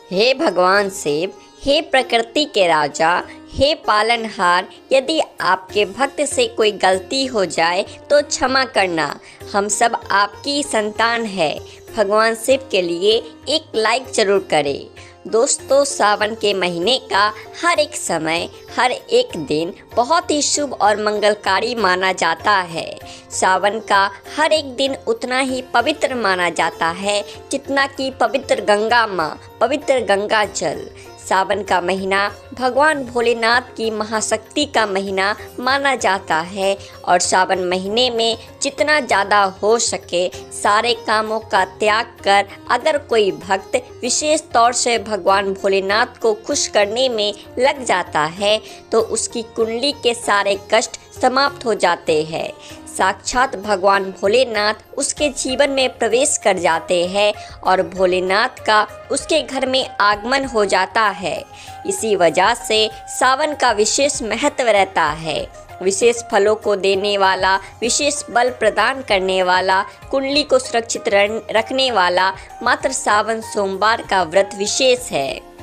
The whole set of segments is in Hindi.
हे भगवान शिव, हे प्रकृति के राजा, हे पालनहार, यदि आपके भक्त से कोई गलती हो जाए तो क्षमा करना। हम सब आपकी संतान है। भगवान शिव के लिए एक लाइक जरूर करें। दोस्तों, सावन के महीने का हर एक समय, हर एक दिन बहुत ही शुभ और मंगलकारी माना जाता है। सावन का हर एक दिन उतना ही पवित्र माना जाता है जितना कि पवित्र गंगा माँ, पवित्र गंगा जल। सावन का महीना भगवान भोलेनाथ की महाशक्ति का महीना माना जाता है और सावन महीने में जितना ज़्यादा हो सके सारे कामों का त्याग कर अगर कोई भक्त विशेष तौर से भगवान भोलेनाथ को खुश करने में लग जाता है तो उसकी कुंडली के सारे कष्ट समाप्त हो जाते हैं। साक्षात भगवान भोलेनाथ उसके जीवन में प्रवेश कर जाते हैं और भोलेनाथ का उसके घर में आगमन हो जाता है। इसी वजह से सावन का विशेष महत्व रहता है। विशेष फलों को देने वाला, विशेष बल प्रदान करने वाला, कुंडली को सुरक्षित रखने वाला मात्र सावन सोमवार का व्रत विशेष है।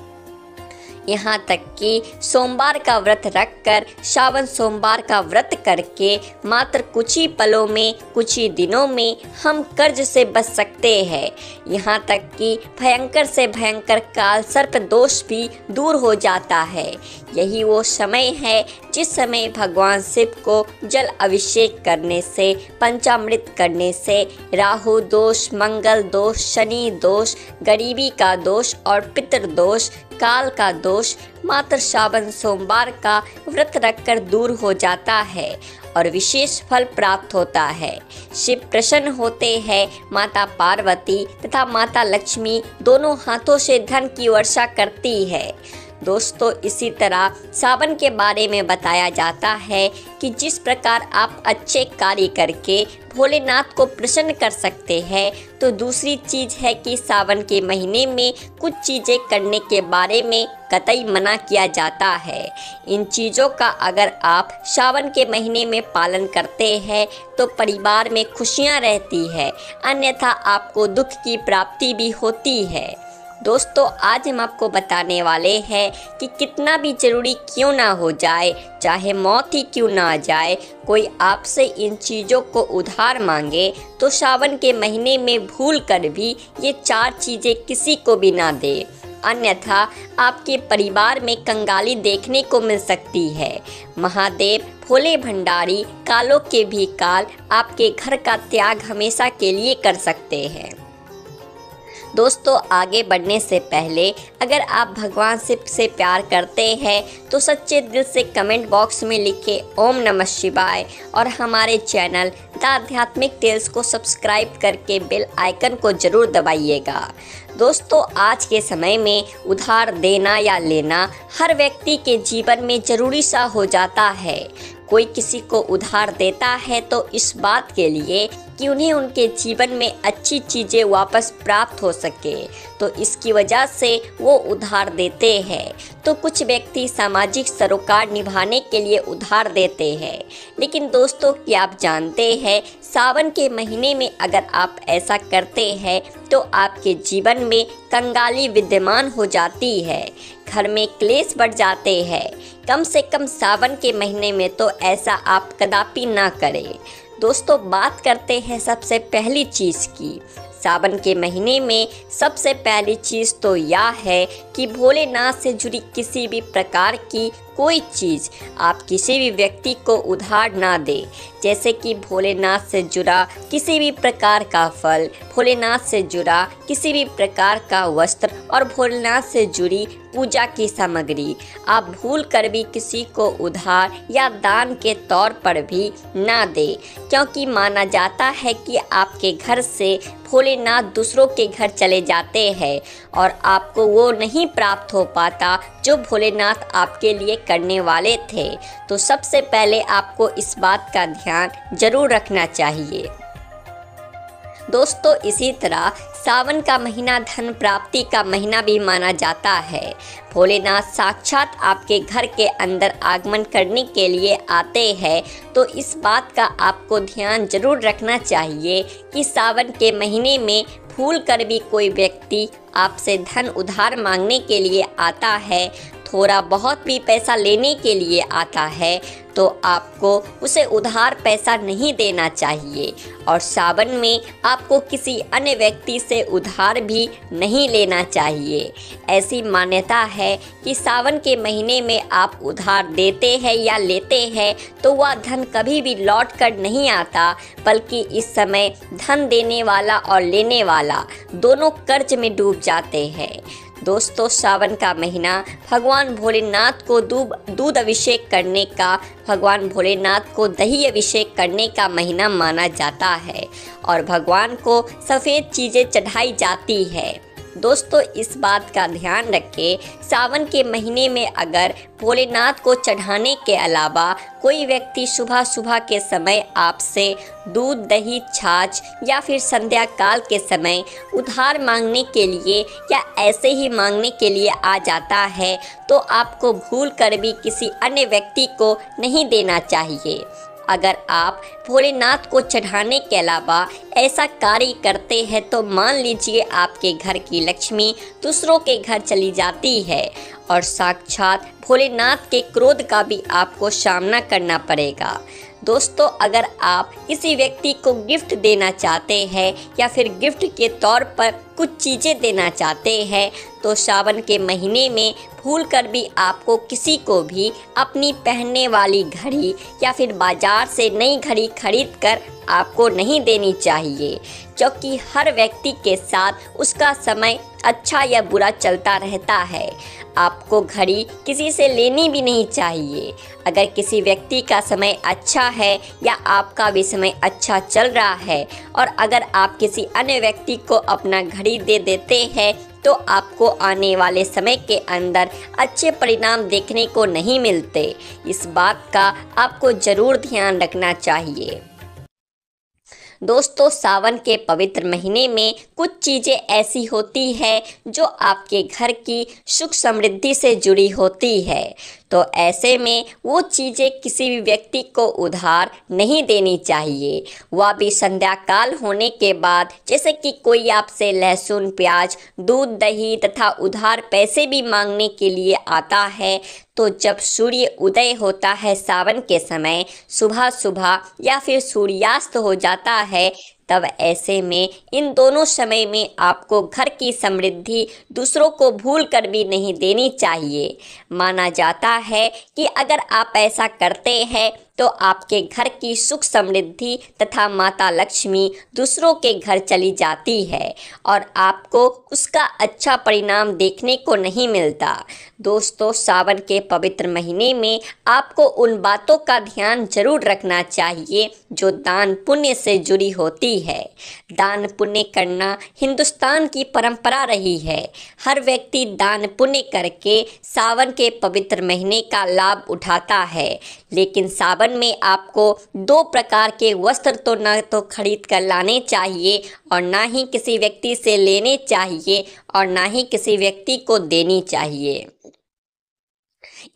यहाँ तक कि सोमवार का व्रत रखकर सावन सोमवार का व्रत करके मात्र कुछ ही पलों में, कुछ ही दिनों में हम कर्ज से बच सकते हैं। यहाँ तक कि भयंकर से भयंकर काल सर्प दोष भी दूर हो जाता है। यही वो समय है जिस समय भगवान शिव को जल अभिषेक करने से, पंचामृत करने से राहु दोष, मंगल दोष, शनि दोष, गरीबी का दोष और पितृ दोष, काल का दोष मात्र सावन सोमवार का व्रत रखकर दूर हो जाता है और विशेष फल प्राप्त होता है। शिव प्रसन्न होते हैं। माता पार्वती तथा माता लक्ष्मी दोनों हाथों से धन की वर्षा करती है। दोस्तों, इसी तरह सावन के बारे में बताया जाता है कि जिस प्रकार आप अच्छे कार्य करके भोलेनाथ को प्रसन्न कर सकते हैं, तो दूसरी चीज़ है कि सावन के महीने में कुछ चीज़ें करने के बारे में कतई मना किया जाता है। इन चीज़ों का अगर आप सावन के महीने में पालन करते हैं तो परिवार में खुशियाँ रहती है, अन्यथा आपको दुख की प्राप्ति भी होती है। दोस्तों, आज हम आपको बताने वाले हैं कि कितना भी ज़रूरी क्यों ना हो जाए, चाहे मौत ही क्यों ना आ जाए, कोई आपसे इन चीज़ों को उधार मांगे तो सावन के महीने में भूल कर भी ये 4 चीज़ें किसी को भी ना दे, अन्यथा आपके परिवार में कंगाली देखने को मिल सकती है। महादेव भोले भंडारी कालों के भी काल आपके घर का त्याग हमेशा के लिए कर सकते हैं। दोस्तों, आगे बढ़ने से पहले अगर आप भगवान शिव से प्यार करते हैं तो सच्चे दिल से कमेंट बॉक्स में लिखें ओम नमः शिवाय और हमारे चैनल द आध्यात्मिक टेल्स को सब्सक्राइब करके बेल आइकन को ज़रूर दबाइएगा। दोस्तों, आज के समय में उधार देना या लेना हर व्यक्ति के जीवन में ज़रूरी सा हो जाता है। कोई किसी को उधार देता है तो इस बात के लिए कि उन्हें उनके जीवन में अच्छी चीज़ें वापस प्राप्त हो सके, तो इसकी वजह से वो उधार देते हैं। तो कुछ व्यक्ति सामाजिक सरोकार निभाने के लिए उधार देते हैं। लेकिन दोस्तों, क्या आप जानते हैं सावन के महीने में अगर आप ऐसा करते हैं तो आपके जीवन में कंगाली विद्यमान हो जाती है, घर में क्लेश बढ़ जाते हैं। कम से कम सावन के महीने में तो ऐसा आप कदापि ना करें। दोस्तों, बात करते हैं सबसे पहली चीज़ की। सावन के महीने में सबसे पहली चीज़ तो यह है कि भोलेनाथ से जुड़ी किसी भी प्रकार की कोई चीज़ आप किसी भी व्यक्ति को उधार ना दें। जैसे कि भोलेनाथ से जुड़ा किसी भी प्रकार का फल, भोलेनाथ से जुड़ा किसी भी प्रकार का वस्त्र और भोलेनाथ से जुड़ी पूजा की सामग्री आप भूल कर भी किसी को उधार या दान के तौर पर भी ना दें, क्योंकि माना जाता है कि आपके घर से भोलेनाथ दूसरों के घर चले जाते हैं और आपको वो नहीं प्राप्त हो पाता जो भोलेनाथ आपके लिए करने वाले थे। तो सबसे पहले आपको इस बात का ध्यान जरूर रखना चाहिए। दोस्तों, इसी तरह सावन का महीना धन प्राप्ति का महीना भी माना जाता है। भोलेनाथ साक्षात आपके घर के अंदर आगमन करने के लिए आते हैं, तो इस बात का आपको ध्यान जरूर रखना चाहिए कि सावन के महीने में भूल कर भी कोई व्यक्ति आपसे धन उधार मांगने के लिए आता है, थोड़ा बहुत भी पैसा लेने के लिए आता है, तो आपको उसे उधार पैसा नहीं देना चाहिए और सावन में आपको किसी अन्य व्यक्ति से उधार भी नहीं लेना चाहिए। ऐसी मान्यता है कि सावन के महीने में आप उधार देते हैं या लेते हैं तो वह धन कभी भी लौट कर नहीं आता, बल्कि इस समय धन देने वाला और लेने वाला दोनों कर्ज में डूब जाते हैं। दोस्तों, सावन का महीना भगवान भोलेनाथ को दूध अभिषेक करने का, भगवान भोलेनाथ को दही अभिषेक करने का महीना माना जाता है और भगवान को सफ़ेद चीज़ें चढ़ाई जाती है। दोस्तों, इस बात का ध्यान रखें, सावन के महीने में अगर भोलेनाथ को चढ़ाने के अलावा कोई व्यक्ति सुबह सुबह के समय आपसे दूध, दही, छाछ या फिर संध्या काल के समय उधार मांगने के लिए या ऐसे ही मांगने के लिए आ जाता है, तो आपको भूल कर भी किसी अन्य व्यक्ति को नहीं देना चाहिए। अगर आप भोलेनाथ को चढ़ाने के अलावा ऐसा कार्य करते हैं तो मान लीजिए आपके घर की लक्ष्मी दूसरों के घर चली जाती है और साक्षात भोलेनाथ के क्रोध का भी आपको सामना करना पड़ेगा। दोस्तों, अगर आप किसी व्यक्ति को गिफ्ट देना चाहते हैं या फिर गिफ्ट के तौर पर कुछ चीज़ें देना चाहते हैं तो सावन के महीने में भूल कर भी आपको किसी को भी अपनी पहनने वाली घड़ी या फिर बाज़ार से नई घड़ी खरीद कर आपको नहीं देनी चाहिए, क्योंकि हर व्यक्ति के साथ उसका समय अच्छा या बुरा चलता रहता है। आपको घड़ी किसी से लेनी भी नहीं चाहिए। अगर किसी व्यक्ति का समय अच्छा है या आपका भी समय अच्छा चल रहा है और अगर आप किसी अन्य व्यक्ति को अपना घड़ी दे देते हैं तो आपको आने वाले समय के अंदर अच्छे परिणाम देखने को नहीं मिलते। इस बात का आपको ज़रूर ध्यान रखना चाहिए। दोस्तों, सावन के पवित्र महीने में कुछ चीज़ें ऐसी होती है जो आपके घर की सुख समृद्धि से जुड़ी होती है, तो ऐसे में वो चीज़ें किसी भी व्यक्ति को उधार नहीं देनी चाहिए। वह भी संध्या काल होने के बाद, जैसे कि कोई आपसे लहसुन, प्याज, दूध, दही तथा उधार पैसे भी मांगने के लिए आता है, तो जब सूर्य उदय होता है सावन के समय सुबह सुबह या फिर सूर्यास्त हो जाता है, तब ऐसे में इन दोनों समय में आपको घर की समृद्धि दूसरों को भूल कर भी नहीं देनी चाहिए। माना जाता है कि अगर आप ऐसा करते हैं तो आपके घर की सुख समृद्धि तथा माता लक्ष्मी दूसरों के घर चली जाती है और आपको उसका अच्छा परिणाम देखने को नहीं मिलता। दोस्तों, सावन के पवित्र महीने में आपको उन बातों का ध्यान जरूर रखना चाहिए जो दान पुण्य से जुड़ी होती है। दान पुण्य करना हिंदुस्तान की परंपरा रही है। हर व्यक्ति दान पुण्य करके सावन के पवित्र महीने का लाभ उठाता है, लेकिन सावन में आपको 2 प्रकार के वस्त्र तो न तो खरीद कर लाने चाहिए और ना ही किसी व्यक्ति से लेने चाहिए और ना ही किसी व्यक्ति को देनी चाहिए।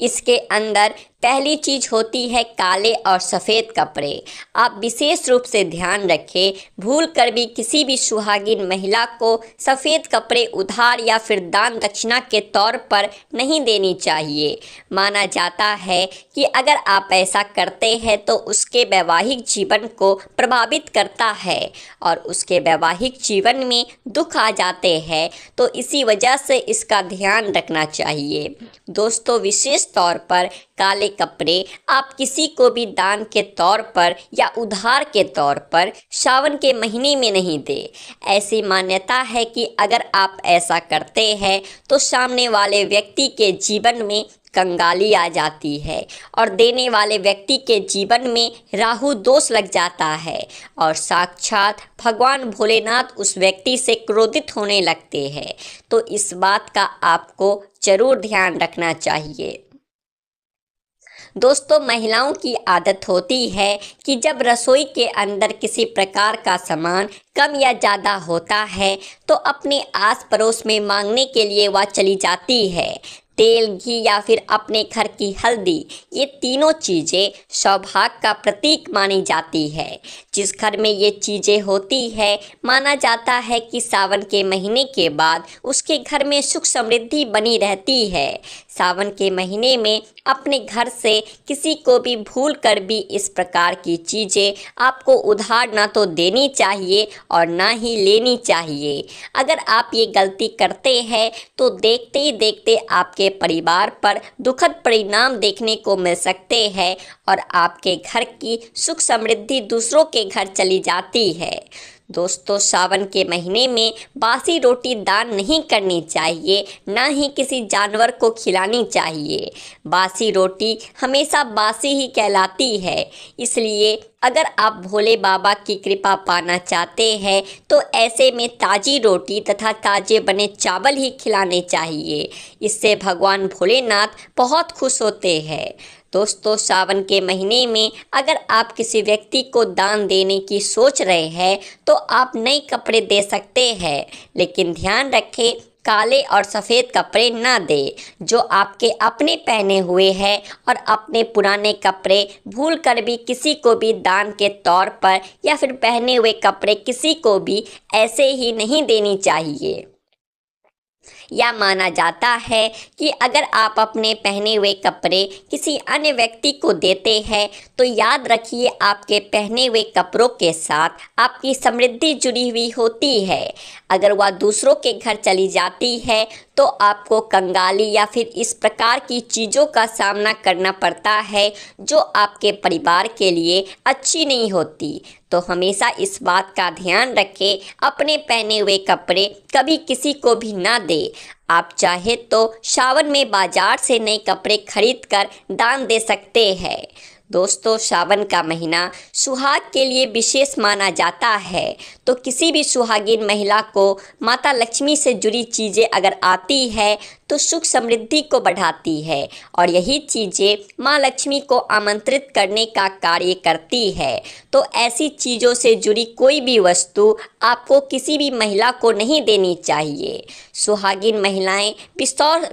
इसके अंदर पहली चीज़ होती है काले और सफ़ेद कपड़े। आप विशेष रूप से ध्यान रखें, भूल कर भी किसी भी सुहागिन महिला को सफ़ेद कपड़े उधार या फिर दान दक्षिणा के तौर पर नहीं देनी चाहिए। माना जाता है कि अगर आप ऐसा करते हैं तो उसके वैवाहिक जीवन को प्रभावित करता है और उसके वैवाहिक जीवन में दुख आ जाते हैं, तो इसी वजह से इसका ध्यान रखना चाहिए। दोस्तों, विशेष तौर पर काले कपड़े आप किसी को भी दान के तौर पर या उधार के तौर पर सावन के महीने में नहीं दे। ऐसी मान्यता है कि अगर आप ऐसा करते हैं तो सामने वाले व्यक्ति के जीवन में कंगाली आ जाती है और देने वाले व्यक्ति के जीवन में राहु दोष लग जाता है और साक्षात भगवान भोलेनाथ उस व्यक्ति से क्रोधित होने लगते हैं। तो इस बात का आपको जरूर ध्यान रखना चाहिए। दोस्तों, महिलाओं की आदत होती है कि जब रसोई के अंदर किसी प्रकार का सामान कम या ज़्यादा होता है तो अपने आस पड़ोस में मांगने के लिए वह चली जाती है। तेल, घी या फिर अपने घर की हल्दी, ये तीनों चीज़ें सौभाग्य का प्रतीक मानी जाती है। जिस घर में ये चीज़ें होती है, माना जाता है कि सावन के महीने के बाद उसके घर में सुख समृद्धि बनी रहती है। सावन के महीने में अपने घर से किसी को भी भूल कर भी इस प्रकार की चीज़ें आपको उधार ना तो देनी चाहिए और ना ही लेनी चाहिए। अगर आप ये गलती करते हैं तो देखते ही देखते आपके परिवार पर दुखद परिणाम देखने को मिल सकते हैं और आपके घर की सुख समृद्धि दूसरों के घर चली जाती है। दोस्तों, सावन के महीने में बासी रोटी दान नहीं करनी चाहिए, ना ही किसी जानवर को खिलानी चाहिए। बासी रोटी हमेशा बासी ही कहलाती है, इसलिए अगर आप भोले बाबा की कृपा पाना चाहते हैं तो ऐसे में ताज़ी रोटी तथा ताज़े बने चावल ही खिलाने चाहिए। इससे भगवान भोलेनाथ बहुत खुश होते हैं। दोस्तों, सावन के महीने में अगर आप किसी व्यक्ति को दान देने की सोच रहे हैं तो आप नए कपड़े दे सकते हैं, लेकिन ध्यान रखें काले और सफ़ेद कपड़े ना दें जो आपके अपने पहने हुए हैं, और अपने पुराने कपड़े भूल कर भी किसी को भी दान के तौर पर या फिर पहने हुए कपड़े किसी को भी ऐसे ही नहीं देनी चाहिए। या माना जाता है कि अगर आप अपने पहने हुए कपड़े किसी अन्य व्यक्ति को देते हैं तो याद रखिए आपके पहने हुए कपड़ों के साथ आपकी समृद्धि जुड़ी हुई होती है। अगर वह दूसरों के घर चली जाती है तो आपको कंगाली या फिर इस प्रकार की चीज़ों का सामना करना पड़ता है जो आपके परिवार के लिए अच्छी नहीं होती। तो हमेशा इस बात का ध्यान रखें, अपने पहने हुए कपड़े कभी किसी को भी ना दे। आप चाहे तो सावन में बाजार से नए कपड़े खरीद कर दान दे सकते हैं। दोस्तों, सावन का महीना सुहाग के लिए विशेष माना जाता है, तो किसी भी सुहागिन महिला को माता लक्ष्मी से जुड़ी चीज़ें अगर आती है तो सुख समृद्धि को बढ़ाती है, और यही चीज़ें माँ लक्ष्मी को आमंत्रित करने का कार्य करती है। तो ऐसी चीज़ों से जुड़ी कोई भी वस्तु आपको किसी भी महिला को नहीं देनी चाहिए। सुहागिन महिलाएं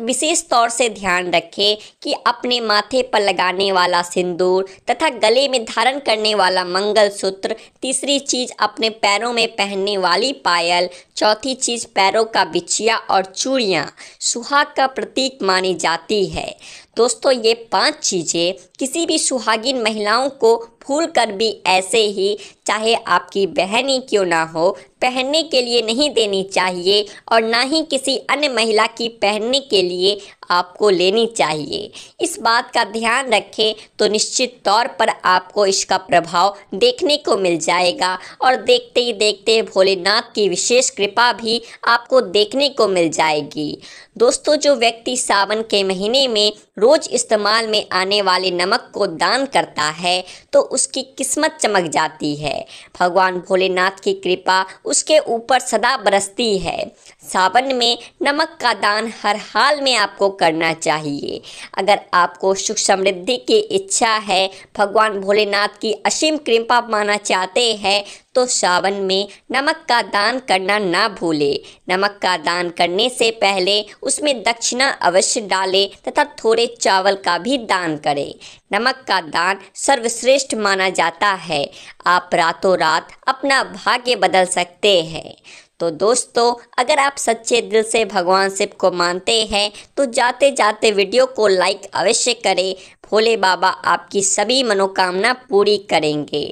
विशेष तौर से ध्यान रखें कि अपने माथे पर लगाने वाला सिंदूर तथा गले में धारण करने वाला मंगलसूत्र, तीसरी चीज़ अपने पैरों में पहनने वाली पायल, चौथी चीज़ पैरों का बिछिया और चूड़ियाँ सुहाग का प्रतीक मानी जाती है। दोस्तों, ये 5 चीज़ें किसी भी सुहागिन महिलाओं को भूल कर भी ऐसे ही, चाहे आपकी बहन ही क्यों ना हो, पहनने के लिए नहीं देनी चाहिए, और ना ही किसी अन्य महिला की पहनने के लिए आपको लेनी चाहिए। इस बात का ध्यान रखें तो निश्चित तौर पर आपको इसका प्रभाव देखने को मिल जाएगा, और देखते ही देखते भोलेनाथ की विशेष कृपा भी आपको देखने को मिल जाएगी। दोस्तों, जो व्यक्ति सावन के महीने में रोज़ इस्तेमाल में आने वाले नमक को दान करता है तो उसकी किस्मत चमक जाती है। भगवान भोलेनाथ की कृपा उसके ऊपर सदा बरसती है। सावन में नमक का दान हर हाल में आपको करना चाहिए। अगर आपको सुख समृद्धि की इच्छा है, भगवान भोलेनाथ की असीम कृपा पाना चाहते हैं, तो सावन में नमक का दान करना ना भूलें। नमक का दान करने से पहले उसमें दक्षिणा अवश्य डालें तथा थोड़े चावल का भी दान करें। नमक का दान सर्वश्रेष्ठ माना जाता है। आप रातों रात अपना भाग्य बदल सकते हैं। तो दोस्तों, अगर आप सच्चे दिल से भगवान शिव को मानते हैं तो जाते जाते वीडियो को लाइक अवश्य करें। भोले बाबा आपकी सभी मनोकामना पूरी करेंगे।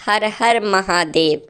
हर हर महादेव।